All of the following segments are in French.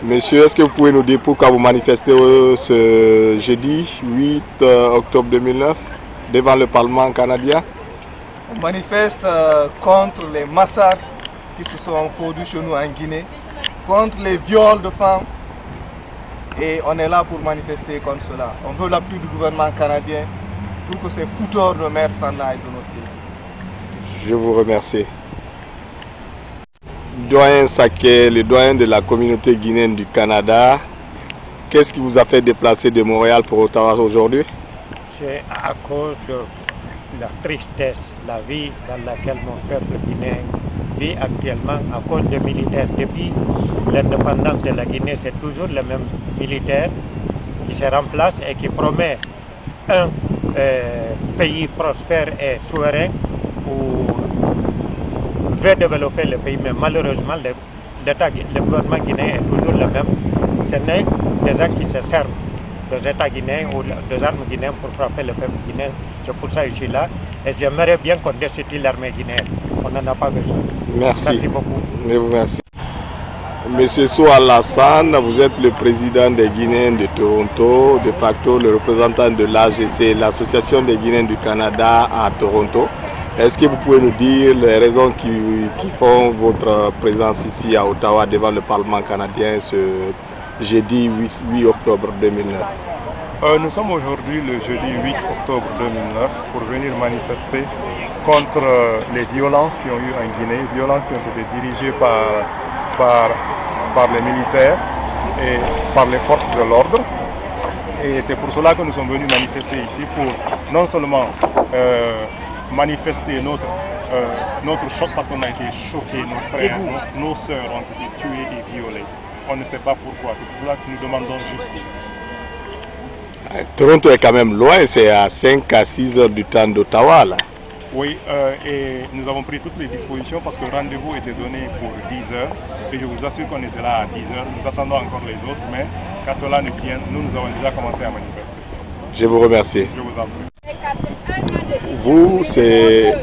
Monsieur, est-ce que vous pouvez nous dire pourquoi vous manifestez ce jeudi 8 octobre 2009 devant le Parlement canadien? On manifeste contre les massacres qui se sont produits chez nous en Guinée, contre les viols de femmes, et on est là pour manifester contre cela. On veut l'appui du gouvernement canadien pour que ces fouteurs de mer s'en aillent de notre pays. Je vous remercie. Doyen Saké, le doyen de la communauté guinéenne du Canada, qu'est-ce qui vous a fait déplacer de Montréal pour Ottawa aujourd'hui? C'est à cause de la tristesse, la vie dans laquelle mon peuple guinéen vit actuellement à cause des militaires. Depuis l'indépendance de la Guinée, c'est toujours le même militaire qui se remplace et qui promet un pays prospère et souverain où veut développer le pays, mais malheureusement le gouvernement guinéen est toujours le même. Ce n'est des gens qui se servent des États guinéens ou des armes guinéennes pour frapper le peuple guinéen. C'est pour ça que je suis là et j'aimerais bien qu'on destitue l'armée guinéenne. On n'en a pas besoin. Merci beaucoup. Merci. Monsieur Soa Alassane, vous êtes le président des Guinéens de Toronto, de facto le représentant de l'AGC, l'Association des Guinéens du Canada à Toronto. Est-ce que vous pouvez nous dire les raisons qui font votre présence ici à Ottawa devant le Parlement canadien ce jeudi 8 octobre 2009? Nous sommes aujourd'hui le jeudi 8 octobre 2009 pour venir manifester contre les violences qui ont eu en Guinée, violences qui ont été dirigées par les militaires et par les forces de l'ordre. Et c'est pour cela que nous sommes venus manifester ici pour non seulement manifester notre choc parce qu'on a été choqués, nos frères, nos sœurs ont été tués et violés. On ne sait pas pourquoi, c'est pour cela que nous demandons justice. Toronto est quand même loin, c'est à 5 à 6 heures du temps d'Ottawa là. Oui, et nous avons pris toutes les dispositions parce que le rendez-vous était donné pour 10 heures et je vous assure qu'on était là à 10 heures. Nous attendons encore les autres, mais quand cela ne vient, nous avons déjà commencé à manifester. Je vous remercie. Je vous en prie. Vous, c'est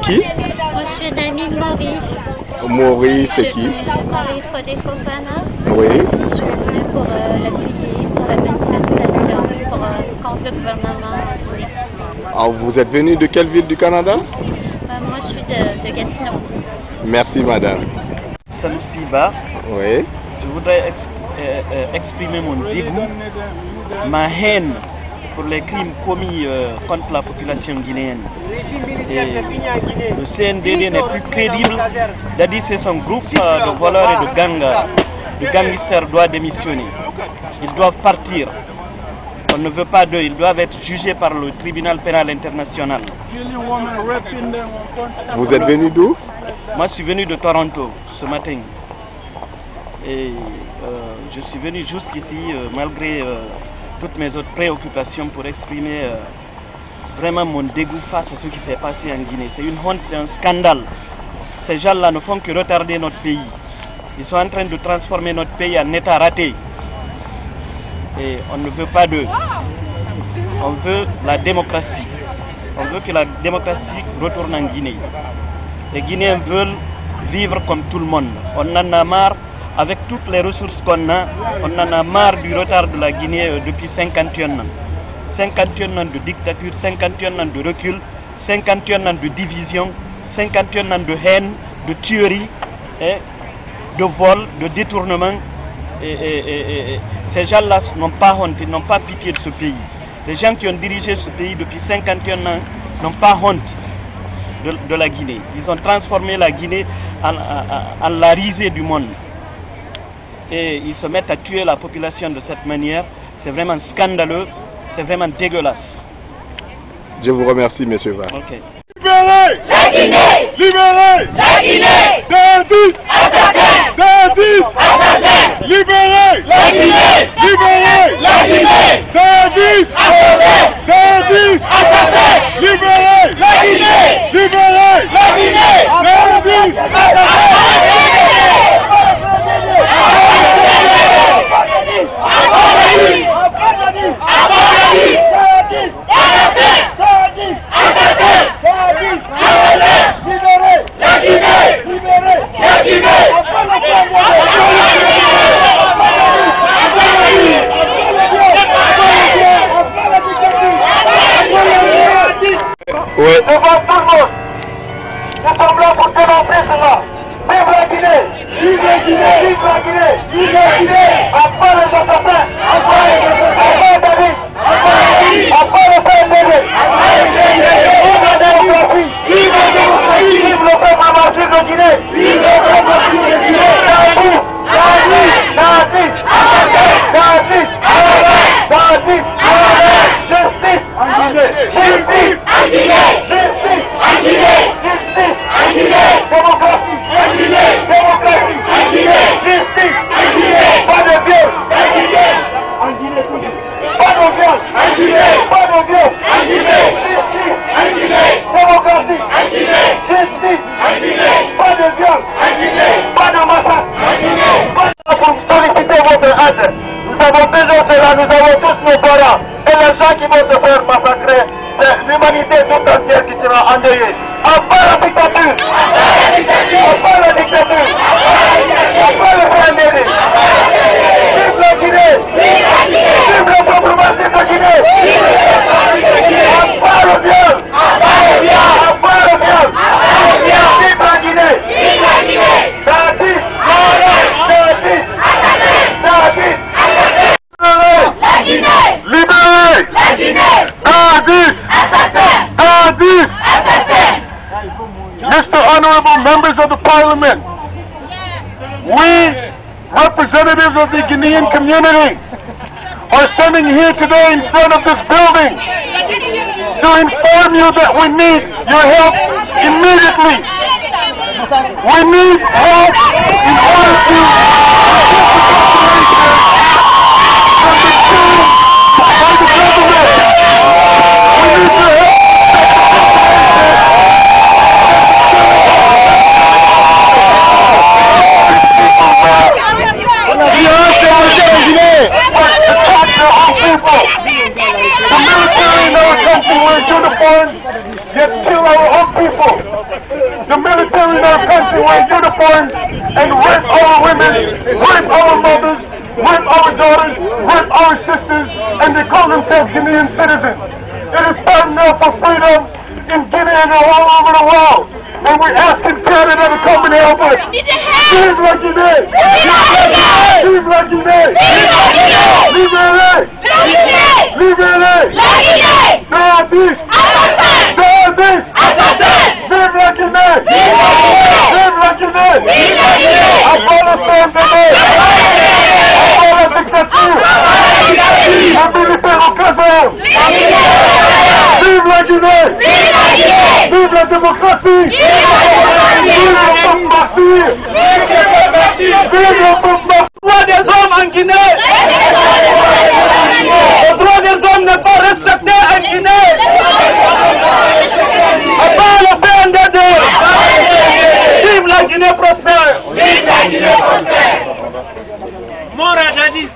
qui? Moi, je suis Namine Maurice. Maurice, c'est qui? Maurice Rodé Fofana. Oui. Je suis venue pour l'appuyer, pour la manifestation, contre le gouvernement guinéen. Alors, vous êtes venu de quelle ville du Canada? Moi, je suis de Gatineau. Merci, madame. Salut Siba. Oui. Je voudrais exprimer mon dégoût, ma haine pour les crimes commis contre la population guinéenne. Et le CNDD n'est plus crédible. Dadis et son groupe de voleurs et de gangsters doit démissionner. Ils doivent partir. On ne veut pas d'eux, ils doivent être jugés par le tribunal pénal international. Vous êtes venu d'où? Moi je suis venu de Toronto ce matin. Et je suis venu jusqu'ici malgré toutes mes autres préoccupations pour exprimer vraiment mon dégoût face à ce qui s'est passé en Guinée. C'est une honte, c'est un scandale. Ces gens-là ne font que retarder notre pays. Ils sont en train de transformer notre pays en état raté. Et on ne veut pas d'eux. On veut la démocratie. On veut que la démocratie retourne en Guinée. Les Guinéens veulent vivre comme tout le monde. On en a marre, avec toutes les ressources qu'on a, on en a marre du retard de la Guinée depuis 51 ans. 51 ans de dictature, 51 ans de recul, 51 ans de division, 51 ans de haine, de tuerie, de vol, de détournement. Ces gens-là n'ont pas honte, ils n'ont pas pitié de ce pays. Les gens qui ont dirigé ce pays depuis 51 ans n'ont pas honte de la Guinée. Ils ont transformé la Guinée en la risée du monde. Et ils se mettent à tuer la population de cette manière. C'est vraiment scandaleux, c'est vraiment dégueulasse. Je vous remercie, monsieur Var. Okay. Libérez la Guinée! Libérez la Guinée! Bandits! Assassins! Bandits! Assassins! Libérez la Guinée! Libérez la Guinée! Bandits! Assassins! Bandits! Assassins! Libérez la Guinée! Libérez la Guinée! Bandits! La Guinée! Oui. Devant tout le monde. Nous sommes là pour dénoncer cela. Vive la Guinée! Vive la Guinée! Vive la Guinée! Vive la Guinée! Après les assassins! Après David! Après le PNDD! Vive la démocratie! Vive la démocratie! Vive le peuple martyr de Guinée! Vive le peuple martyr de Guinée! Justice! Démocratie! Démocratie! Justice! Pas de viol! Pas de viol! Pas de viol! Démocratie! Justice! Pas de viol! Pas de massacre! Pour solliciter votre aide, nous avons besoin de cela, nous avons tous nos parents et les gens qui vont se faire massacrer, c'est l'humanité tout entière qui sera endeuillée. Après la dictature! Après la dictature! Après le PNDD! Vive la Guinée! Vive le peuple martyr de Guinée! Après le viol! Après le viol! Vive la Guinée! David! Libérez! David! Mr. Honorable Members of the Parliament, we, representatives of the Guinean community, are standing here today in front of this building to inform you that we need your help immediately. We need help in order to yet kill our own people. The military in our country wear uniforms and rape our women, rape our mothers, rape our daughters, rape our sisters, and they call themselves Guinean citizens. It is time now for freedom in Guinea and all over the world. And we're asking Canada to come and help us. Vive la Guinée! Vive la Guinée! Libérez! Libérez! David! David! Vive la Guinée! Vive la Guinée! Après le PNDD! Après la dictature! Un militaire au caserne! Vive la Guinée! Vive la démocratie! Vive le peuple martyr! Vive le peuple martyr! Le droit des hommes en Guinée! Le droit des hommes n'est pas respecté en Guinée! À part le PNDD! Vive la Guinée prospère! Vive la Guinée prospère! Mort à jadis!